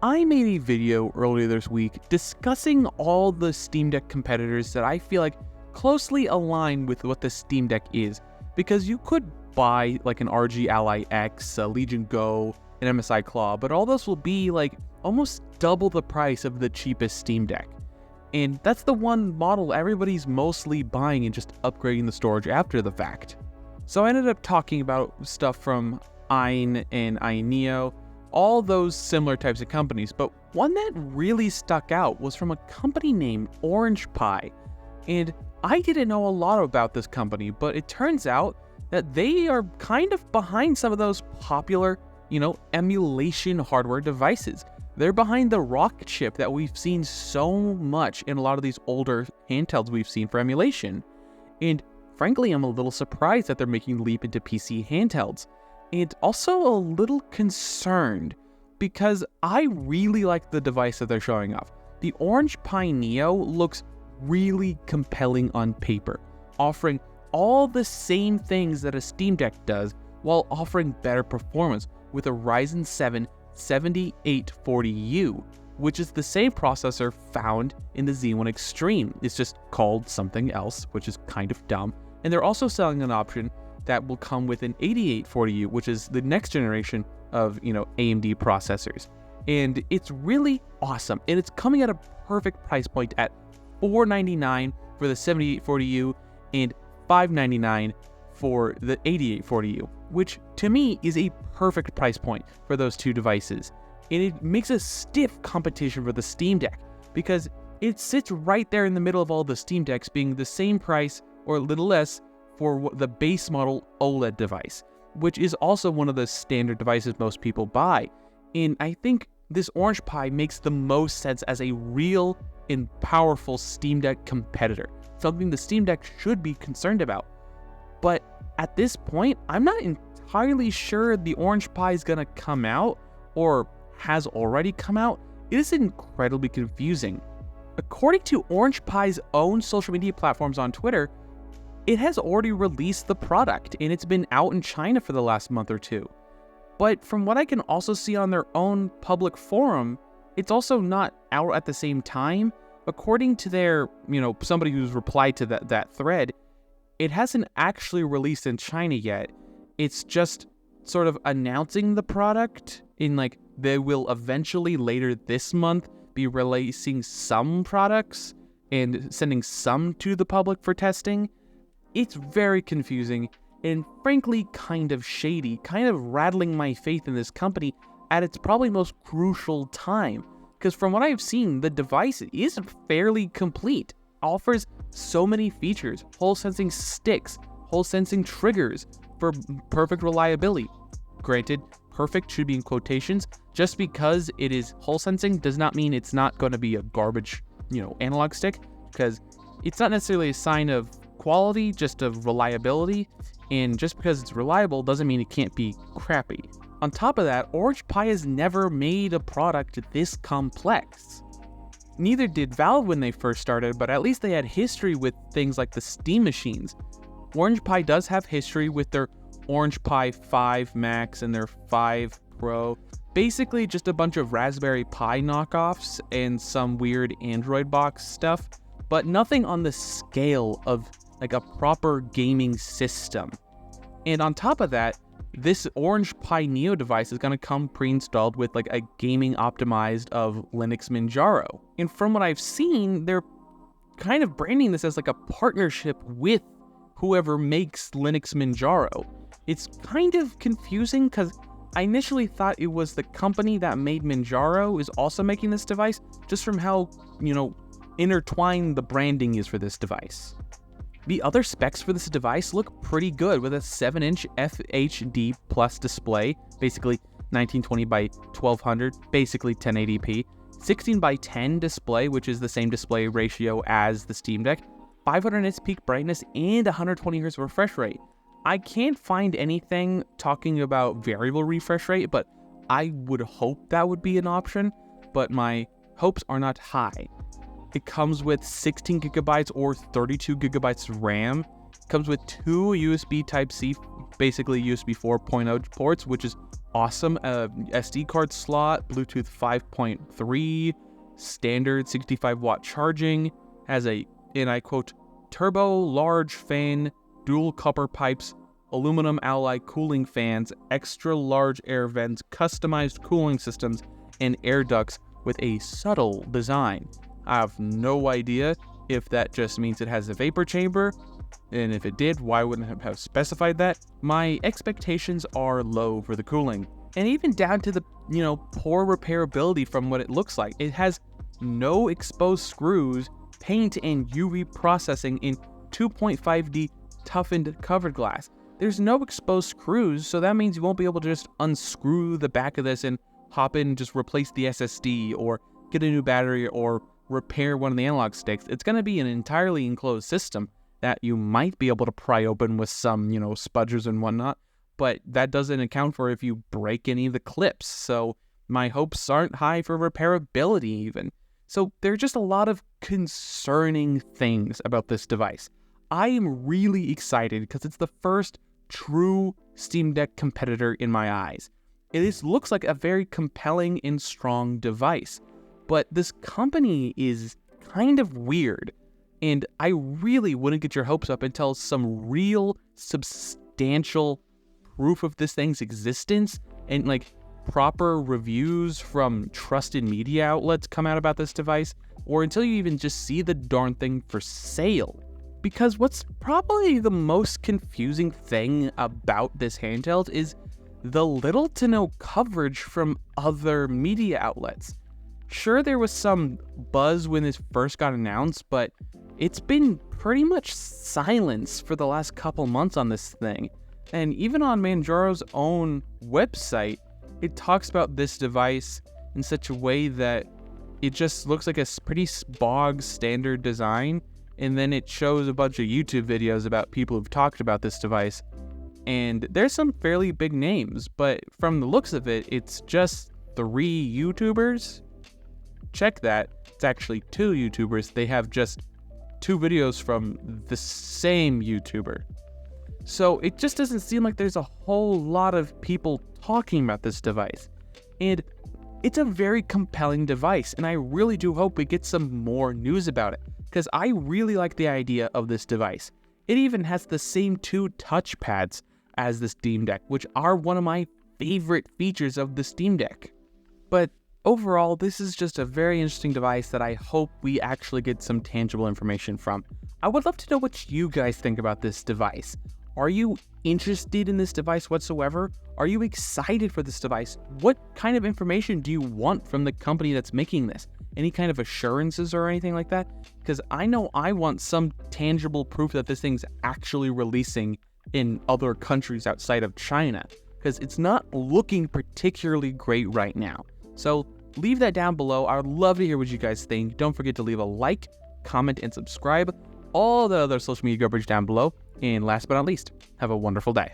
I made a video earlier this week discussing all the Steam Deck competitors that I feel like closely align with what the Steam Deck is, because you could buy like an RG Ally X, a Legion Go, an MSI Claw, but all those will be like almost double the price of the cheapest Steam Deck. And that's the one model everybody's mostly buying and just upgrading the storage after the fact. So I ended up talking about stuff from Ain and Aineo, all those similar types of companies, but one that really stuck out was from a company named Orange Pi. And I didn't know a lot about this company, but it turns out that they are kind of behind some of those popular, emulation hardware devices. They're behind the Rock chip that we've seen so much in a lot of these older handhelds we've seen for emulation. And frankly, I'm a little surprised that they're making the leap into PC handhelds. And also a little concerned because I really like the device that they're showing off. The Orange Pi Neo looks really compelling on paper, offering all the same things that a Steam Deck does while offering better performance with a Ryzen 7 7840U, which is the same processor found in the Z1 Extreme. It's just called something else, which is kind of dumb. And they're also selling an option that will come with an 8840U, which is the next generation of, AMD processors. And it's really awesome. And it's coming at a perfect price point at $499 for the 7840U and $599 for the 8840U, which to me is a perfect price point for those two devices. And it makes a stiff competition for the Steam Deck because it sits right there in the middle of all the Steam Decks, being the same price or a little less for the base model OLED device, which is also one of the standard devices most people buy. And I think this Orange Pi makes the most sense as a real and powerful Steam Deck competitor, something the Steam Deck should be concerned about. But at this point, I'm not entirely sure the Orange Pi is going to come out or has already come out. It is incredibly confusing. According to Orange Pi's own social media platforms on Twitter, it has already released the product and it's been out in China for the last month or two. But from what I can also see on their own public forum, it's also not out at the same time. According to their, somebody who's replied to that thread, it hasn't actually released in China yet. It's just sort of announcing the product in they will eventually later this month be releasing some products and sending some to the public for testing. It's very confusing and frankly kind of shady, kind of rattling my faith in this company at its probably most crucial time. Because from what I've seen, the device is fairly complete, offers so many features, Hall sensing sticks, Hall sensing triggers for perfect reliability. Granted, perfect should be in quotations. Just because it is Hall sensing does not mean it's not going to be a garbage, analog stick, because it's not necessarily a sign of quality, just of reliability, and just because it's reliable doesn't mean it can't be crappy. On top of that, Orange Pi has never made a product this complex. Neither did Valve when they first started, but at least they had history with things like the Steam machines. Orange Pi does have history with their Orange Pi 5 Max and their 5 Pro. Basically just a bunch of Raspberry Pi knockoffs and some weird Android box stuff, but nothing on the scale of a proper gaming system. And on top of that, this Orange Pi Neo device is going to come pre-installed with a gaming optimized of Linux Manjaro. And from what I've seen, they're kind of branding this as a partnership with whoever makes Linux Manjaro. It's kind of confusing because I initially thought it was the company that made Manjaro is also making this device, just from how, intertwined the branding is for this device. The other specs for this device look pretty good with a 7-inch FHD Plus display, basically 1920 by 1200, basically 1080p, 16 by 10 display, which is the same display ratio as the Steam Deck, 500 nits peak brightness, and 120 Hz refresh rate. I can't find anything talking about variable refresh rate, but I would hope that would be an option, but my hopes are not high. It comes with 16 gigabytes or 32 gigabytes of RAM. It comes with two USB Type-C, basically USB 4.0 ports, which is awesome. SD card slot, Bluetooth 5.3, standard 65 watt charging, has a, and I quote, turbo large fan, dual copper pipes, aluminum alloy cooling fans, extra large air vents, customized cooling systems, and air ducts with a subtle design. I have no idea if that just means it has a vapor chamber, and if it did, why wouldn't it have specified that? My expectations are low for the cooling, and even down to the, poor repairability from what it looks like. It has no exposed screws, paint and UV processing in 2.5D toughened covered glass. There's no exposed screws, so that means you won't be able to just unscrew the back of this and hop in and just replace the SSD or get a new battery or repair one of the analog sticks. It's going to be an entirely enclosed system that you might be able to pry open with some, spudgers and whatnot, but that doesn't account for if you break any of the clips. So my hopes aren't high for repairability even. So there are just a lot of concerning things about this device. I am really excited because it's the first true Steam Deck competitor in my eyes. It looks like a very compelling and strong device, but this company is kind of weird, and I really wouldn't get your hopes up until some real substantial proof of this thing's existence and proper reviews from trusted media outlets come out about this device, or until you even just see the darn thing for sale. Because what's probably the most confusing thing about this handheld is the little to no coverage from other media outlets. Sure, there was some buzz when this first got announced, but it's been pretty much silence for the last couple months on this thing. And even on Manjaro's own website, it talks about this device in such a way that it just looks like a pretty bog standard design, and then it shows a bunch of YouTube videos about people who've talked about this device, and there's some fairly big names, but from the looks of it, it's just 3 YouTubers. Check that. It's actually 2 YouTubers. They have just 2 videos from the same YouTuber. So it just doesn't seem like there's a whole lot of people talking about this device. And it's a very compelling device, and I really do hope we get some more news about it, because I really like the idea of this device. It even has the same 2 touchpads as the Steam Deck, which are one of my favorite features of the Steam Deck. But overall, this is just a very interesting device that I hope we actually get some tangible information from. I would love to know what you guys think about this device. Are you interested in this device whatsoever? Are you excited for this device? What kind of information do you want from the company that's making this? Any kind of assurances or anything like that? Because I know I want some tangible proof that this thing's actually releasing in other countries outside of China, because it's not looking particularly great right now. So leave that down below. I would love to hear what you guys think. Don't forget to leave a like, comment, and subscribe. All the other social media garbage down below. And last but not least, have a wonderful day.